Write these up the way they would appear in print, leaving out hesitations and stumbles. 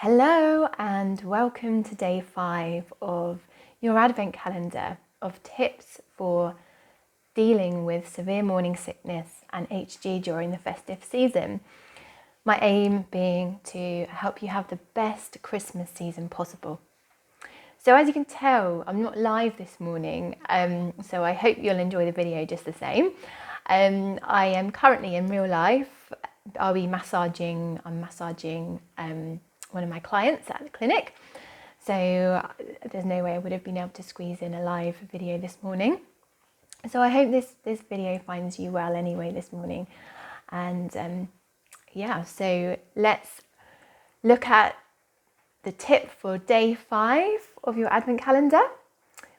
Hello and welcome to day 5 of your Advent calendar of tips for dealing with severe morning sickness and HG during the festive season. My aim being to help you have the best Christmas season possible. So as you can tell, I'm not live this morning, so I hope you'll enjoy the video just the same. I am currently in real life. I'm massaging one of my clients at the clinic, so there's no way I would have been able to squeeze in a live video this morning. So I hope this video finds you well anyway this morning. And so let's look at the tip for day 5 of your Advent calendar,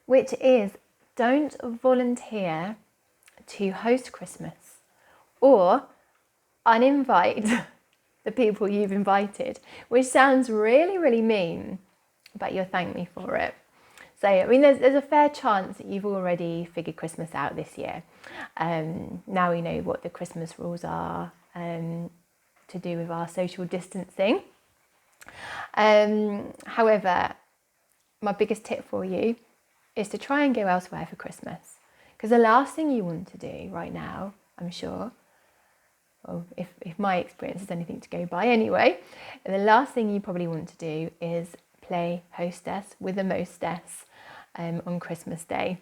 which is don't volunteer to host Christmas or uninvite the people you've invited, which sounds really, really mean, but you'll thank me for it. So, I mean, there's a fair chance that you've already figured Christmas out this year. Now we know what the Christmas rules are to do with our social distancing. However, my biggest tip for you is to try and go elsewhere for Christmas. Because the last thing you want to do right now, I'm sure, well, if my experience is anything to go by anyway, the last thing you probably want to do is play hostess with a mostess on Christmas Day.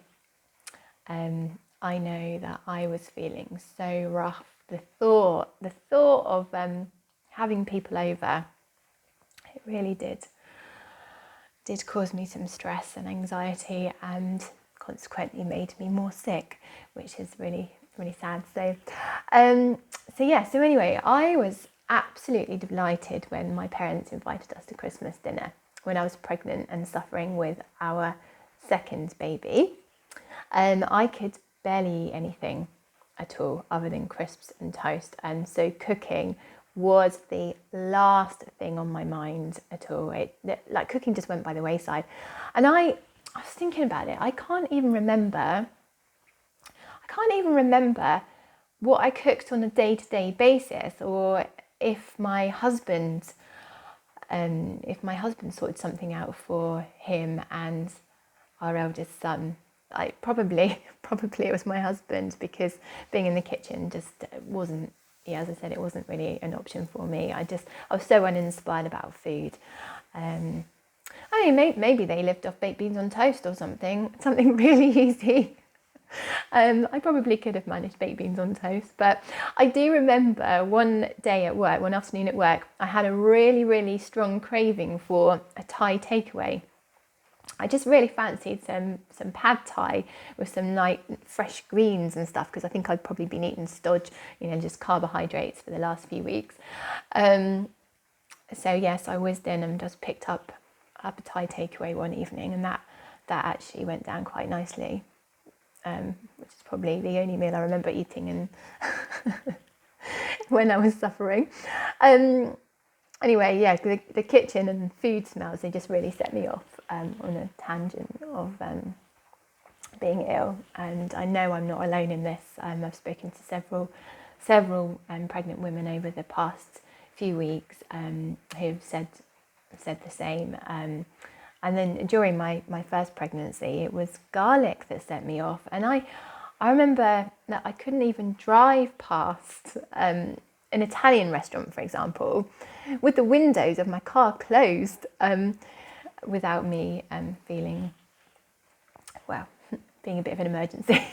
I know that I was feeling so rough. The thought of having people over, it really did cause me some stress and anxiety, and consequently made me more sick, which is really sad. So anyway, I was absolutely delighted when my parents invited us to Christmas dinner when I was pregnant and suffering with our second baby. I could barely eat anything at all other than crisps and toast, and so cooking was the last thing on my mind at all. Cooking just went by the wayside, and I was thinking about it. I can't even remember what I cooked on a day-to-day basis, or if my husband sorted something out for him and our eldest son. Probably it was my husband, because being in the kitchen just wasn't, as I said, it wasn't really an option for me. I was so uninspired about food. Maybe they lived off baked beans on toast or something really easy. I probably could have managed baked beans on toast, but I do remember one afternoon at work, I had a really, really strong craving for a Thai takeaway. I just really fancied some pad Thai with some nice fresh greens and stuff, because I think I'd probably been eating stodge, just carbohydrates for the last few weeks. So yes, I whizzed in and just picked up a Thai takeaway one evening, and that actually went down quite nicely. Which is probably the only meal I remember eating and when I was suffering. Anyway, yeah, the kitchen and food smells, they just really set me off on a tangent of being ill. And I know I'm not alone in this. I've spoken to several pregnant women over the past few weeks who've said the same. And then during my first pregnancy, it was garlic that set me off. And I remember that I couldn't even drive past an Italian restaurant, for example, with the windows of my car closed, without me feeling, being a bit of an emergency.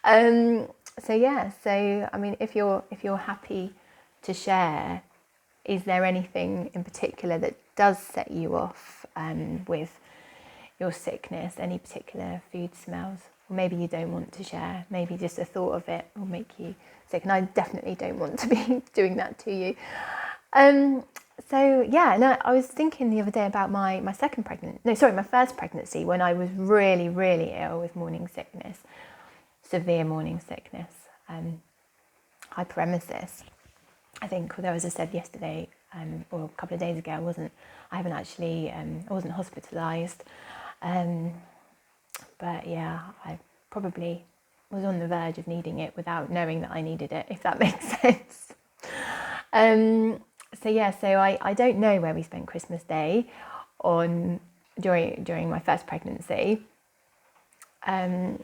So I mean, if you're happy to share, is there anything in particular that does set you off with your sickness? Any particular food smells? Or maybe you don't want to share. Maybe just the thought of it will make you sick. And I definitely don't want to be doing that to you. I was thinking the other day about my first pregnancy, when I was really, really ill with morning sickness, severe morning sickness, hyperemesis. I think, although as I said yesterday, or a couple of days ago, I wasn't hospitalised, but yeah, I probably was on the verge of needing it without knowing that I needed it, if that makes sense. I don't know where we spent Christmas Day during my first pregnancy. I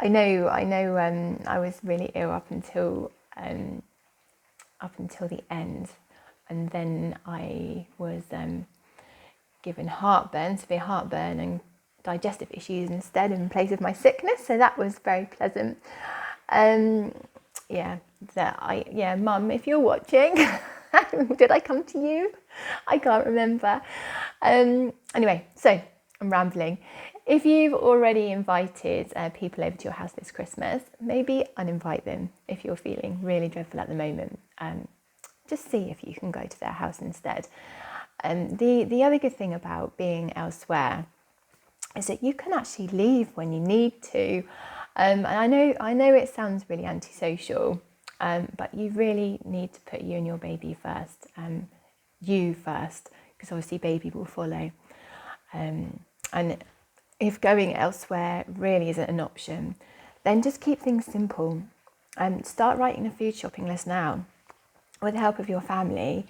know. I was really ill up until the end, and then I was given severe heartburn and digestive issues instead in place of my sickness. So that was very pleasant. Mum, if you're watching, did I come to you? I can't remember. Anyway, so I'm rambling. If you've already invited people over to your house this Christmas, maybe uninvite them if you're feeling really dreadful at the moment. Just see if you can go to their house instead. The other good thing about being elsewhere is that you can actually leave when you need to. And I know it sounds really antisocial, but you really need to put you and your baby first. You first, because obviously baby will follow. And if going elsewhere really isn't an option, then just keep things simple. Start writing a food shopping list now with the help of your family,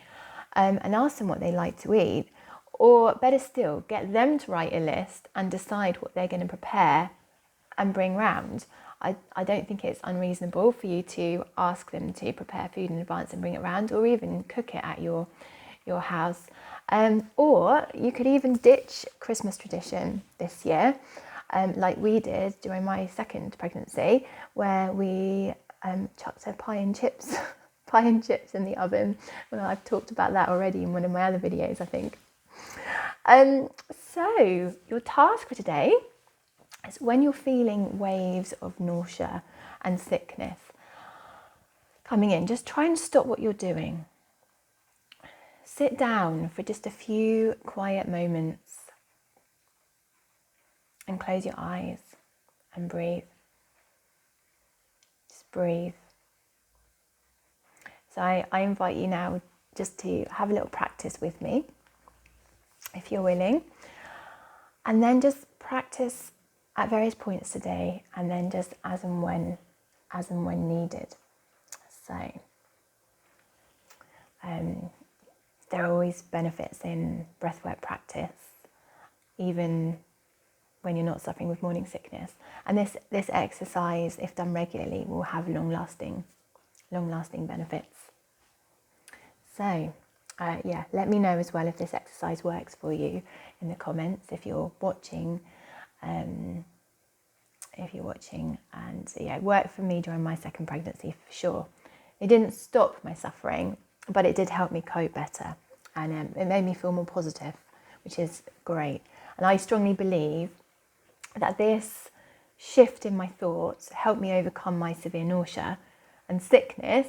and ask them what they like to eat. Or better still, get them to write a list and decide what they're going to prepare and bring round. I don't think it's unreasonable for you to ask them to prepare food in advance and bring it round, or even cook it at your house. Or you could even ditch Christmas tradition this year, like we did during my second pregnancy, where we chucked a pie and chips in the oven. Well, I've talked about that already in one of my other videos, I think. So your task for today is, when you're feeling waves of nausea and sickness coming in, just try and stop what you're doing. Sit down for just a few quiet moments and close your eyes and breathe. Just breathe. So I invite you now just to have a little practice with me, if you're willing, and then just practice at various points today, and then just as and when needed. So there are always benefits in breathwork practice, even when you're not suffering with morning sickness. And this exercise, if done regularly, will have long-lasting benefits. So let me know as well if this exercise works for you in the comments if you're watching. And it worked for me during my second pregnancy for sure. It didn't stop my suffering, but it did help me cope better, and it made me feel more positive, which is great. And I strongly believe that this shift in my thoughts helped me overcome my severe nausea and sickness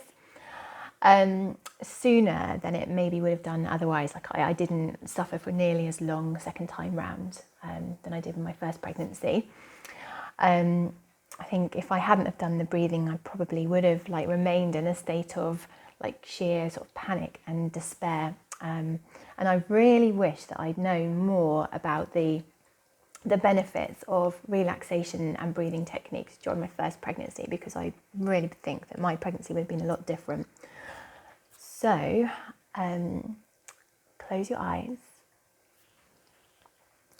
sooner than it maybe would have done otherwise. Like I didn't suffer for nearly as long second time round than I did in my first pregnancy. I think if I hadn't have done the breathing, I probably would have remained in a state of sheer sort of panic and despair. And I really wish that I'd known more about the benefits of relaxation and breathing techniques during my first pregnancy, because I really think that my pregnancy would have been a lot different. So close your eyes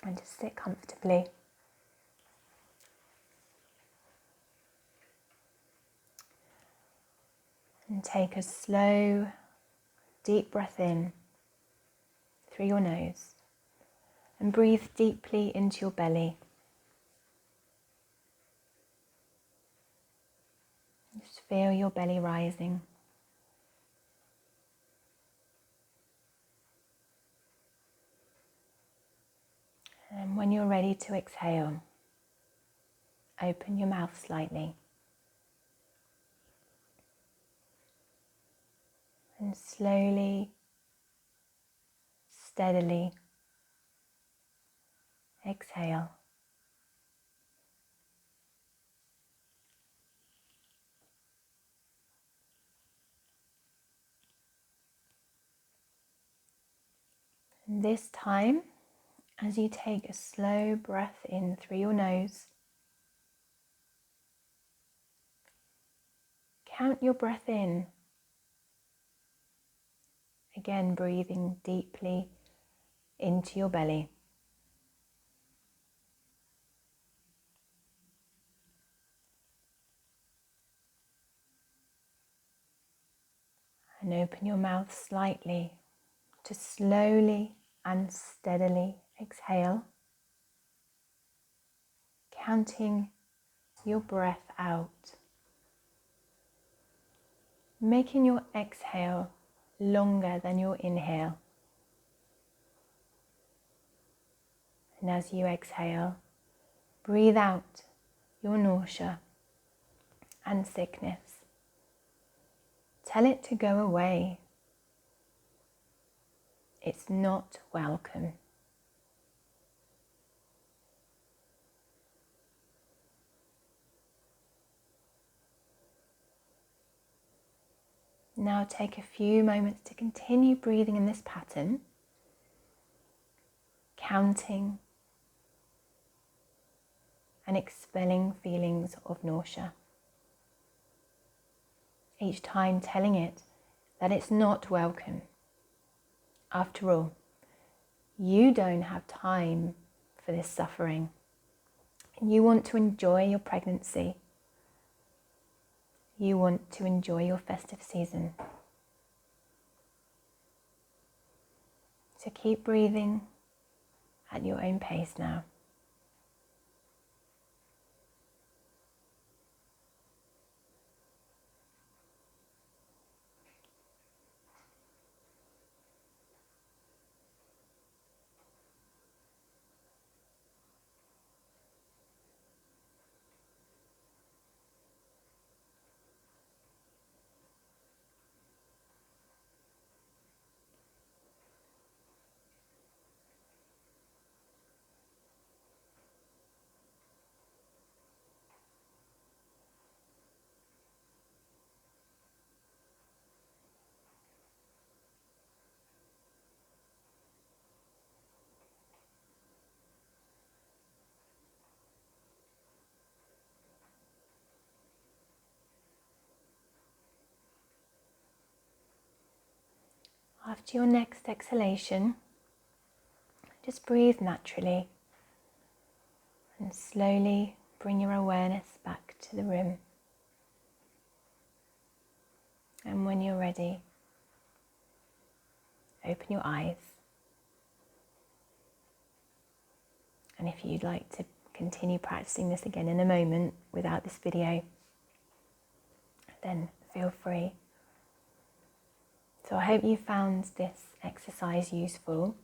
and just sit comfortably. And take a slow, deep breath in through your nose and breathe deeply into your belly. Just feel your belly rising. And when you're ready to exhale, open your mouth slightly. And slowly, steadily exhale. And this time, as you take a slow breath in through your nose, count your breath in. Again, breathing deeply into your belly. And open your mouth slightly to slowly and steadily exhale, counting your breath out, making your exhale longer than your inhale. And as you exhale, breathe out your nausea and sickness. Tell it to go away. It's not welcome. Now take a few moments to continue breathing in this pattern, counting and expelling feelings of nausea. Each time telling it that it's not welcome. After all, you don't have time for this suffering. You want to enjoy your pregnancy. You want to enjoy your festive season. So keep breathing at your own pace now. After your next exhalation, just breathe naturally and slowly bring your awareness back to the room. And when you're ready, open your eyes. And if you'd like to continue practicing this again in a moment without this video, then feel free. So I hope you found this exercise useful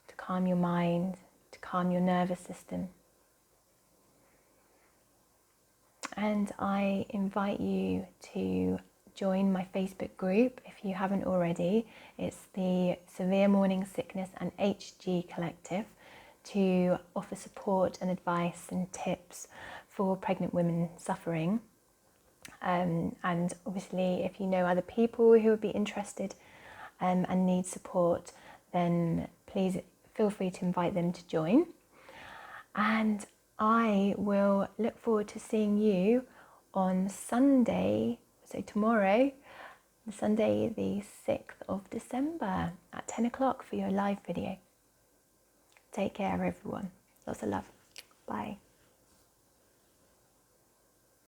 to calm your mind, to calm your nervous system. And I invite you to join my Facebook group if you haven't already. It's the Severe Morning Sickness and HG Collective, to offer support and advice and tips for pregnant women suffering. And obviously, if you know other people who would be interested and need support, then please feel free to invite them to join. And I will look forward to seeing you on Sunday, so tomorrow, Sunday the 6th of December at 10 o'clock for your live video. Take care, everyone. Lots of love. Bye.